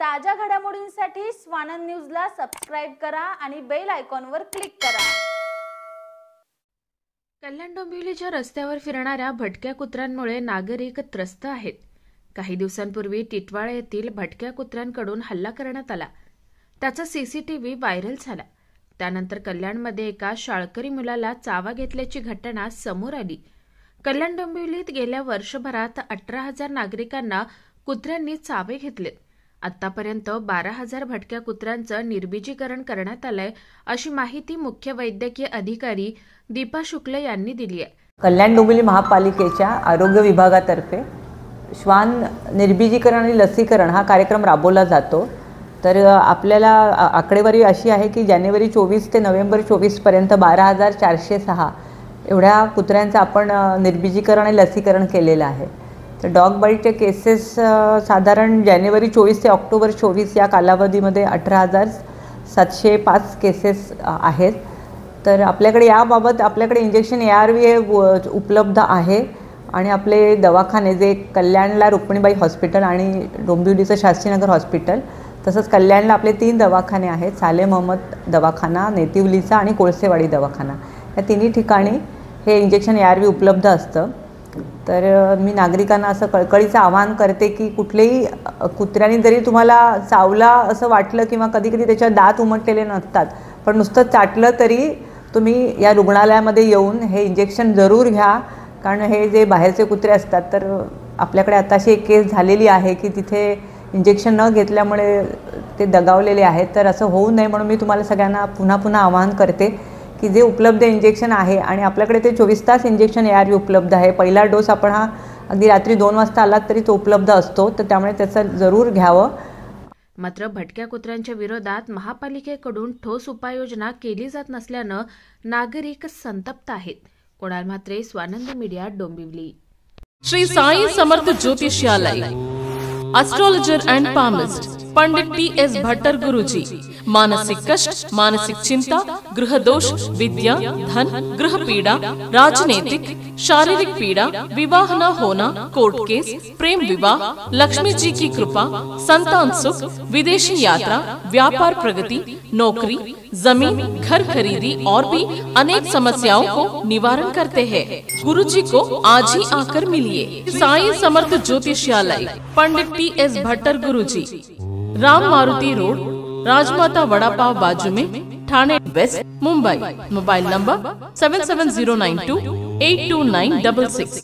ताज्या घडामोडींसाठी स्वानंद न्यूजला सबस्क्राइब करा आणि बेल आयकॉनवर क्लिक करा। कल्याण डोंबिवलीच्या रस्त्यावर फिरणाऱ्या भटक्या कुत्र्यांमुळे नागरिक त्रस्त आहेत। काही दिवसांपूर्वी टिटवाळा येथील भटक्या कुत्र्यांकडून हल्ला करण्यात आला। त्याचा सीसीटीव्ही व्हायरल झाला। त्यानंतर कल्याणमध्ये एका शाळकरी मुलाला चावा घेतल्याची घटना समोर आली। कल्याण डोंबिवलीत गेल्या वर्षभरात 18,000 नागरिकांना कुत्र्यांनी चावे घेतलेत। आतापर्यंत 12,000 भटक्या कुत्र्यांचं निर्बीजीकरण करण्यात आलंय, अशी माहिती मुख्य वैद्यकीय अधिकारी दीपा शुक्ल यांनी दिली आहे। कल्याण डोंबिवली महापालिकेच्या आरोग्य विभागातर्फे श्वान निर्बीजीकरण आणि लसीकरण हा कार्यक्रम राबवला जातो। तर आपल्याला आकडेवारी अशी आहे की जानेवारी 24 ते नोव्हेंबर 24 पर्यंत 12,406 एवढ्या कुत्र्यांचं आपण निर्बीजीकरण आणि लसीकरण केलेलं आहे। तर डॉग बाईटचे केसेस साधारण जानेवारी 24 ते ऑक्टोबर 24 या कालावधीमध्ये 18,705 केसेस आहेत। तर आपल्याकडे याबाबत आपल्याकडे इंजेक्शन ARV हे उपलब्ध आहे आणि आपले दवाखाने जे कल्याणला रुक्मिणीबाई हॉस्पिटल आणि डोंबिवलीचं शास्त्रीनगर हॉस्पिटल, तसंच कल्याणला आपले 3 दवाखाने आहेत, साले महमद दवाखाना, नेतिवलीचा आणि कोळसेवाडी दवाखाना। या तिन्ही ठिकाणी हे इंजेक्शन ARV उपलब्ध असतं। तर मी नागरिकांना असं कळकळीचं आवाहन करते की कुठलेही कुत्र्याने जरी तुम्हाला चावला असं वाटलं किंवा कधी कधी त्याच्या दात उमटलेले नसतात, पण नुसतं चाटलं तरी तुम्ही या रुग्णालयामध्ये येऊन हे इंजेक्शन जरूर घ्या। कारण हे जे बाहेरचे कुत्रे असतात, तर आपल्याकडे आताशी एक केस झालेली आहे की तिथे इंजेक्शन न घेतल्यामुळे ते दगावलेले आहेत। तर असं होऊ नये म्हणून मी तुम्हाला सगळ्यांना पुन्हा आवाहन करते की जे उपलब्ध इंजेक्शन आहे आणि आपल्याकडे ते 24 तास इंजेक्शन ARV उपलब्ध आहे। पहिला डोस आपण हा अगदी रात्री 2 वाजता आलात तरी तो उपलब्ध असतो, तर त्यामुळे त्याचं जरूर घ्यावं। मात्र भटक्या कुत्र्यांच्या विरोधात महापालिकेकडून ठोस उपाययोजना केली जात नसल्यानं नागरिक संतप्त आहेत। कुणाल म्हात्रे, स्वानंद मीडिया, डोंबिवली। श्री साई समर्थ ज्योतिषालय, astrologer and palmist Pandit PS Bhattar Guruji. मानसिक कष्ट, मानसिक चिंता, गृह दोष, विद्या, धन, गृह पीड़ा, राजनीतिक, शारीरिक पीड़ा, विवाह न होना, कोर्ट केस, प्रेम विवाह, लक्ष्मी जी की कृपा, संतान सुख, विदेशी यात्रा, व्यापार प्रगति, नौकरी, जमीन, घर खरीदी और भी अनेक समस्याओं को निवारण करते हैं। गुरु जी को आज ही आकर मिलिए। साई समर्थ ज्योतिषालय, पंडित PS भट्टर गुरुजी, राम मारुति रोड, राजमाता वड़ा पाव बाजू में, Thane west, Mumbai. Mobile number 7709282966।